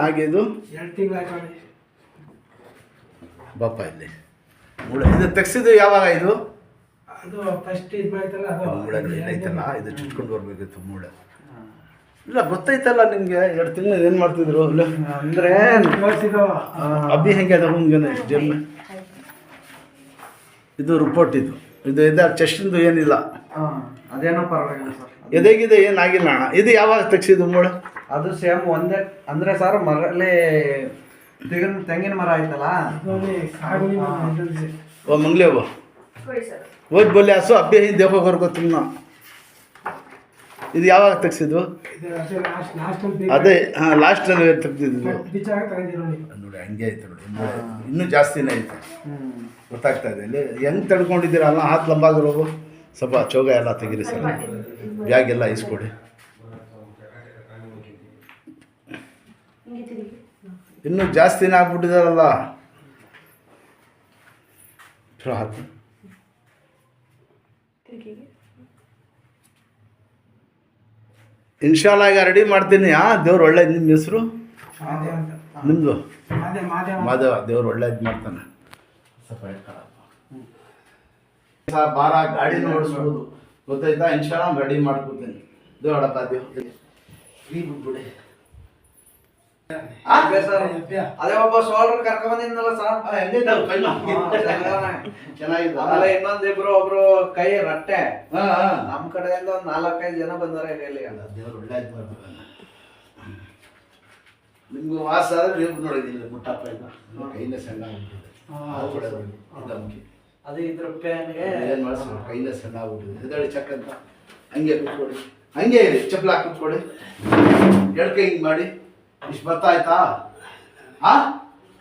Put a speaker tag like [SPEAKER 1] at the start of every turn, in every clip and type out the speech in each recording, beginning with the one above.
[SPEAKER 1] ಹಾಗೆ ಇದು
[SPEAKER 2] 2 ತಿಂಗಳಾಯ್ತು.
[SPEAKER 1] ಬಾಪ ಇಲ್ಲಿ ಮೂಳೆ ಇದು ತೆಗ್ಸಿದ್ದು ಯಾವಾಗ ಇದು?
[SPEAKER 2] ಅದು ಫಸ್ಟ್ ಇದು ಮಾಡ್ತಲ್ಲ ಅದು
[SPEAKER 1] ಮೂಳೆ ಐತಲ್ಲ, ಇದು ಚುಟ್ಕೊಂಡು ಬರ್ಬೇಕಿತ್ತು ಮೂಳೆ. ಇಲ್ಲ ಗೊತ್ತೈತಲ್ಲ ನಿಮಗೆ 2 ತಿಂಗಳು ಏನು ಮಾಡ್ತಿದ್ರು
[SPEAKER 2] ಅಂದರೆ
[SPEAKER 1] ಅಬ್ಬಿ ಹೆಂಗೆ ಅದ ಹಂಗೇನೆ ಜನ್ಮ. ಇದು ರಿಪೋರ್ಟ್ ಇದು ಚೆಸ್ಟಿಂದು ಏನಿಲ್ಲ,
[SPEAKER 2] ಅದೇನೋ ಪರವಾಗಿಲ್ಲ ಸರ್.
[SPEAKER 1] ಎದೆಗಿದೆ ಏನಾಗಿಲ್ಲ ಅಣ್ಣ. ಇದು ಯಾವಾಗ ತೆಗ್ಸಿದ್ದು ಮೂಳೆ?
[SPEAKER 2] ಅದು ಸೇಮ್ ಒಂದೇ ಅಂದರೆ ಸರ್ ಮರಲ್ಲಿ ತೆಂಗಿನ ಮರ ಆಯ್ತಲ್ಲ,
[SPEAKER 1] ಓ ಮಂಗ್ಲೆ ಓದ್ ಬೋಲೆ ಹಸು ಅಬ್ಬಿ ಹಿಂಗೆ ದೇಹೋ ಬರ್ಗೋ ತುಂಬ. ಇದು ಯಾವಾಗ ತೆಗ್ಸಿದ್ದು? ಅದೇ ಹಾಂ ಲಾಸ್ಟಲ್ಲಿ ತೆಗ್ದಿದ್ದು ನೋಡಿ. ಹಂಗೆ ಆಯ್ತು ನೋಡಿ, ಇನ್ನೂ ಜಾಸ್ತಿನೇ ಐತೆ ಗೊತ್ತಾಗ್ತಾ ಇದೆ. ಇಲ್ಲಿ ಹೆಂಗೆ ತಡ್ಕೊಂಡಿದ್ದೀರಲ್ಲ ಹಾತ್ ಲಂಬಾಗಿರೋದು. ಸ್ವಲ್ಪ ಚೋಗ ಎಲ್ಲ ತೆಗೀರಿ ಸರ್, ಬ್ಯಾಗ್ ಎಲ್ಲ ಇಸ್ಕೊಡಿ. ಇನ್ನೂ ಜಾಸ್ತಿನೇ ಆಗ್ಬಿಟ್ಟಿದಾರಲ್ಲ. ಹಾಕಿ ಇನ್ಶಾಲ್ಲ ಈಗ ರೆಡಿ ಮಾಡ್ತೀನಿ. ದೇವ್ರು ಒಳ್ಳೇದು. ನಿಮ್ಮ ಹೆಸರು? ನಿಮ್ಮದು ಮಾದೇವ. ದೇವ್ರು ಒಳ್ಳೇದು ಮಾಡ್ತಾನೆ. ಬಾರ ಗಾಡಿನ ಓಡಿಸ್ಬೋದು ಗೊತ್ತಾಯ್ತಾ? ಇನ್ಶಾಲ್ಲ ರೆಡಿ ಮಾಡ್ಕೊತೀನಿ. ದೇವಡಪ್ಪ ದೇವ್ ಈ ಬಿಟ್ಬಿಡಿ.
[SPEAKER 2] ಅದೇ ಒಬ್ಬ ಸೋಲ್ಡರ್ ಕರ್ಕೊಂಡ್ ಬಂದಿದ್ನಲ್ಲ ಸರ್,
[SPEAKER 1] ಚೆನ್ನಾಗಿದೆ.
[SPEAKER 2] ಆಮೇಲೆ ಇನ್ನೊಂದಿಬ್ರು ಒಬ್ರು ಕೈ ರಟ್ಟೆ. ನಮ್ ಕಡೆಯಿಂದ ಒಂದ್ 4-5 ಜನ ಬಂದಾರೆ ಇಲ್ಲಿ.
[SPEAKER 1] ದೇವ್ರು ಒಳ್ಳೇದು ಮಾಡ್ತಾರೆ. ನಿಮ್ಗೆ ವಾಸ ಆದ್ರೆ ನೀವು ನೋಡಿದಿಲ್ಲ ಮುಟ್ಟಪ್ಪ ಇಲ್ಲ ಕೈನ ಸಣ್ಣ ಆಗ್ಬಿಟ್ಟಿದೆ.
[SPEAKER 2] ಅದು ಇದ್ರ ಪ್ಯಾನ್ಗೆ
[SPEAKER 1] ಏನು ಮಾಡಿಸ್ಬೇಕು, ಕೈನ ಸಣ್ಣ ಆಗ್ಬಿಟ್ಟಿದೆ. ಎದಳಿ ಚಕ್ ಅಂತ ಹಂಗೆ ಕುತ್ಕೊಡಿ, ಹಂಗೆ ಇರಿ. ಚಪ್ಪಲ ಹಾಕಿ ಕುತ್ಕೊಡಿ, 2 ಕೈ ಹಿಂಗೆ ಮಾಡಿ. ಇಷ್ಟು ಬರ್ತಾ ಆಯ್ತಾ?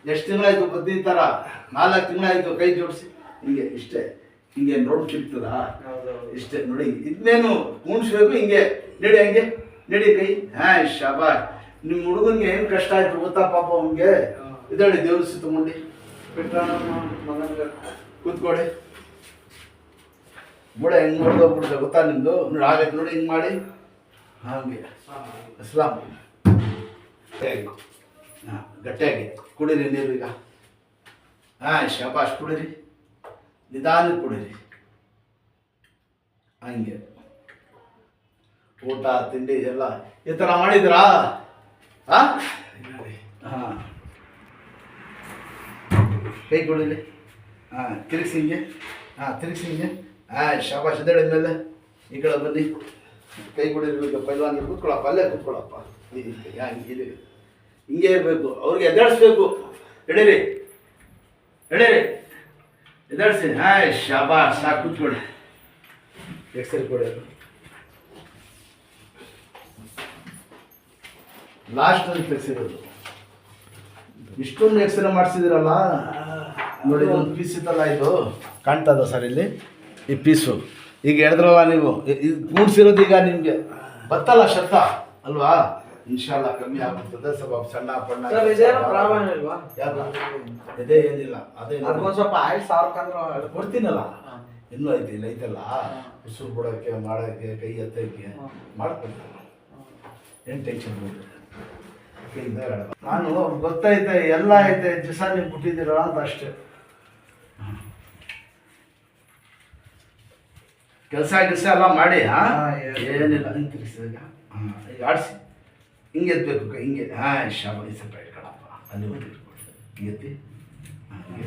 [SPEAKER 1] ಎಷ್ಟು ತಿಂಗಳಾಯ್ತು ಬದ್ದಿ ಥರ? 4 ತಿಂಗಳಾಯ್ತು. ಕೈ ಜೋಡಿಸಿ ಹಿಂಗೆ ಇಷ್ಟೇ. ಹಿಂಗೆ ನೋಡ್ ಕಿರ್ತದ ಇಷ್ಟೇ ನೋಡಿ. ಇದನ್ನೇನು ಮುಣಿಸ್ಬೇಕು. ಹಿಂಗೆ ನಡಿ, ಹಂಗೆ ನಡಿ ಕೈ. ಶಾಬಾಷ್. ನಿಮ್ಮ ಹುಡುಗನಿಗೆ ಏನು ಕಷ್ಟ ಆಯ್ತು ಗೊತ್ತಾ ಪಾಪ ಅವನಿಗೆ. ಇದಳಿ ದೇವ್ರಿಸಿ ತಗೊಂಡು
[SPEAKER 2] ಮಗನಿಗೆ
[SPEAKER 1] ಕೂತ್ಕೊಡಿ. ಮೂಳೆ ಹೆಂಗೆ ನೋಡ್ದೋಗ್ಬಿಡ್ತೆ ಗೊತ್ತಾ ನಿಮ್ಮದು? ನೋಡಿ ಆಗೈತೆ ನೋಡಿ. ಹಿಂಗೆ ಮಾಡಿ ಹಾಗೆ ಅಸ್ಲಾಂ ಗಟ್ಟಿಯಾಗಿ ಕುಡೀರಿ ನೀರು ಈಗ. ಶಾಬಾಷ್ ಕುಡೀರಿ, ನಿಧಾನಕ್ಕೆ ಕುಡೀರಿ. ಹಂಗೆ ಊಟ ತಿಂಡಿ ಎಲ್ಲ ಈ ಥರ ಮಾಡಿದ್ರಾ? ಹಾಂ ಕೈ ಕುಡೀರಿ. ತಿರುಗಿಸಿ ಹಿಂಗೆ. ತಿರುಗಿಸಿ ಹಿಂಗೆ. ಶಾಬಾಷ್ ಎದ್ದೇಳಿ ಮೇಲೆ ಈ ಕಡೆ ಬನ್ನಿ. ಕೈ ಕುಡೀರಿ. ಪೈಲ್ವಾನಿಗೆ ಕೂತ್ಕೊಳ್ಳಪ್ಪ, ಅಲ್ಲೇ ಕೂತ್ಕೊಳ್ಳಪ್ಪ. ಹಿಂಗೆ ಇರಬೇಕು. ಅವ್ರಿಗೆ ಎದ್ದಾಡಿಸ್ಬೇಕು. ಎಡೀರಿ ಎಡೀರಿ, ಎದ್ದಾಡಿಸಿ. ಶಾಬಾಷ್. ಸಾಕು ಕೂತ್ಕೊಳ್ಳಿ. ಎಕ್ಸೈಲ್ ಕೊಡಿ. ಲಾಸ್ಟಲ್ಲಿ ತೆಗ್ಸಿರೋದು. ಇಷ್ಟೊಂದು ಎಕ್ಸ್ರೇ ಮಾಡಿಸಿದಿರಲ್ಲ ನೋಡಿ. ಒಂದು ಪೀಸ್ ಇತ್ತಲ್ಲ, ಇದು ಕಾಣ್ತದ ಸರ್ ಇಲ್ಲಿ ಈ ಪೀಸು. ಈಗ ಹೇಳಿದ್ರಲ್ಲ ನೀವು, ಇದು ಕೂಡಿಸಿರೋದು ಈಗ ನಿಮಗೆ ಬತ್ತಲ್ಲ ಶಬ್ದ ಅಲ್ವಾ? ಇನ್ಶಾಲ್ಲ ಕಮ್ಮಿ ಆಗ್ಬಿಡ್ತದೆ. ಸ್ವಲ್ಪ ಸಣ್ಣ ಪಣ್ಣ ಇದೇ ಏನಿಲ್ಲ. ಅದೇ
[SPEAKER 2] ಸ್ವಲ್ಪ ಆಯ್ತು ಸಾವಿರ
[SPEAKER 1] ಕೊಡ್ತೀನಲ್ಲ. ಇನ್ನೂ ಐತಿ ಇಲ್ಲ ಐತಲ್ಲ, ಉಸಿರು ಬಿಡೋಕ್ಕೆ ಮಾಡೋಕ್ಕೆ ಕೈ ಎತ್ತೋಕ್ಕೆ ಮಾಡ್ಕೊಡ್ತೀನಿ. ಏನು ಟೆನ್ಷನ್ ಬಿಡ್ರಿ. ನಾನು ಗೊತ್ತೈತೆ ಎಲ್ಲ ಐತೆ, ದಿವಸ ನೀವು ಬಿಟ್ಟಿದ್ದೀರ ಅಂತ ಅಷ್ಟೇ. ಕೆಲಸ ಎಲ್ಲ ಮಾಡಿ ಏನಿಲ್ಲ. ಹಿಂಗೆ ತಿರ್ಗಿಸಿದಾಗ ಈಗ ಆಡಿಸಿ ಹಿಂಗೆ ಎತ್ತಬೇಕು ಕೈ. ಹಿಂಗೆ ಶಾಬಾಯಿ ಸ್ವಲ್ಪ ಇಟ್ಕೊಳಪ್ಪ. ಅಲ್ಲಿ ಹೋಗಿ ಇಟ್ಕೊಳ್ರಿ. ಹಿಂಗೆ ಎತ್ತಿ ಹಿಂಗೆ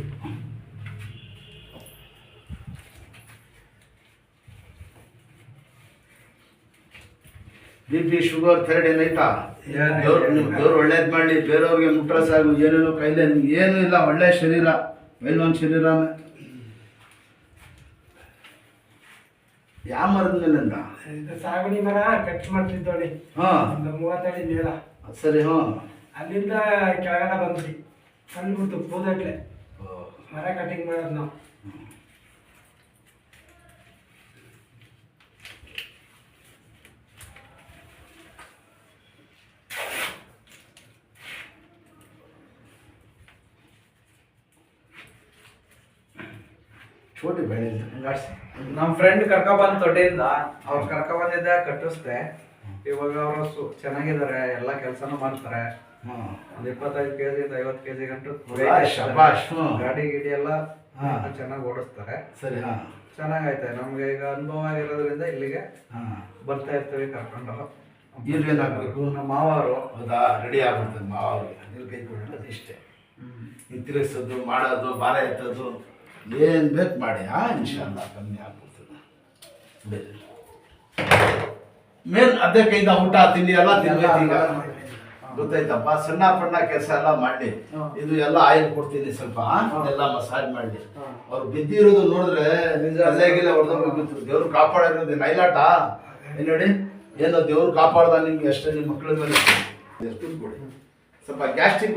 [SPEAKER 1] BP ಶುಗರ್ ಥೈರಾಯ್ಡ್ ಏನೈತಾ? ದೇವ್ರು ಒಳ್ಳೇದು ಮಾಡಲಿ. ಬೇರೆಯವ್ರಿಗೆ ಮುಟ್ರ ಸಾಗು. ಏನೇನೋ ಕೈಲೇ ಏನೂ ಇಲ್ಲ. ಒಳ್ಳೆಯ ಶರೀರ, ಮೇಲೊಂದು ಶರೀರನೇ. ಯಾವ ಮರದ ಮೇಲಿಂದ?
[SPEAKER 2] ಸಾಗಣಿ ಮರ ಕಟ್ ಮಾಡ್ತಿದ್ದೋಳಿ. 30 ಅಡಿ ಮೇಲ.
[SPEAKER 1] ಸರಿ.
[SPEAKER 2] ಅಲ್ಲಿಂದ ಕೆಳಗಡೆ ಬಂದ್ವಿ. ಕಂಡುಬಿಡ್ತು ಕೂದಾಗ್ಲೆ ಮರ ಕಟಿಂಗ್ ಮಾಡೋದು ನಾವು.
[SPEAKER 1] छोटे बेड़े
[SPEAKER 2] ನಮ್ಮ ಫ್ರೆಂಡ್ ಕರ್ಕೊಬಂದು ತೊಡೆಯಿಂದ ಅವ್ರು ಕರ್ಕೊಬಂದಿದ್ದೆ ಕಟ್ಟಿಸ್ದೆ. ಇವಾಗ ಅವರು ಚೆನ್ನಾಗಿದ್ದಾರೆ, ಎಲ್ಲ ಕೆಲಸನೂ ಮಾಡ್ತಾರೆ.
[SPEAKER 1] ಹಾಂ
[SPEAKER 3] ಒಂದು 25 kg ಇಂದ 50 kg ಗಂಟು
[SPEAKER 1] ಶಬಾಷ್.
[SPEAKER 3] ಗಾಡಿ ಗಿಡಿ ಎಲ್ಲ
[SPEAKER 1] ಹಾ.
[SPEAKER 3] ಚೆನ್ನಾಗಿ ಓಡಿಸ್ತಾರೆ.
[SPEAKER 1] ಸರಿ. ಹಾಂ
[SPEAKER 3] ಚೆನ್ನಾಗೈತೆ. ನಮ್ಗೆ ಈಗ ಅನುಭವ ಆಗಿರೋದ್ರಿಂದ ಇಲ್ಲಿಗೆ
[SPEAKER 1] ಹಾಂ
[SPEAKER 3] ಬರ್ತಾ ಇರ್ತೀವಿ ಕರ್ಕೊಂಡು.
[SPEAKER 1] ಇವ್ರು ಏನಾಗಬೇಕು?
[SPEAKER 3] ನಮ್ಮ ಮಾವರು.
[SPEAKER 1] ಹೌದಾ, ರೆಡಿ ಆಗ್ಬಿಡ್ತದೆ ಮಾವಿಗೆ. ನೀರು ಕೈ ಕೊಡೋದು ಇಷ್ಟೇ. ತಿರುಗಿಸೋದು, ಮಾಡೋದು, ಭಾರ ಎತ್ತೋದು ಏನು ಬೇಕು ಮಾಡಿ. ಇನ್ಶಾಲ್ಲ ಕಮ್ಮಿ ಆಗ್ಬಿಡ್ತದೆ. ಬೇರೆ ಮೇನ್ ಅದೇ ಕೈಯಿಂದ ಊಟ ತಿಂಡಿ ಎಲ್ಲ ತಿನ್ಬೇಕು ಈಗ. ಗೊತ್ತಾಯ್ತಪ್ಪ. ಸಣ್ಣ ಪಣ್ಣ ಕೆಲಸ ಎಲ್ಲ ಮಾಡಿ. ಇದು ಎಲ್ಲ ಆಯಿಲ್ ಕೊಡ್ತೀನಿ ಸ್ವಲ್ಪ, ಎಲ್ಲ ಮಸಾಜ್ ಮಾಡಿ. ಅವ್ರು ಬಿದ್ದಿರೋದು ನೋಡಿದ್ರೆ ಅಲ್ಲೇಗಿಲ್ಲ ಹೊಡೆದೋಗ್ಬಿಟ್ಟು. ದೇವ್ರು ಕಾಪಾಡಿರೋದು ನೈಲಾಟ ಏನು ನೋಡಿ. ಏನೋ ದೇವ್ರು ಕಾಪಾಡ್ದ ನಿಮ್ಗೆ ಅಷ್ಟೇ. ನಿಮ್ಮ ಮಕ್ಕಳ ಮೇಲೆ ಎಷ್ಟು ಕೊಡಿ. ಸ್ವಲ್ಪ ಗ್ಯಾಸ್ಟ್ರಿಕ್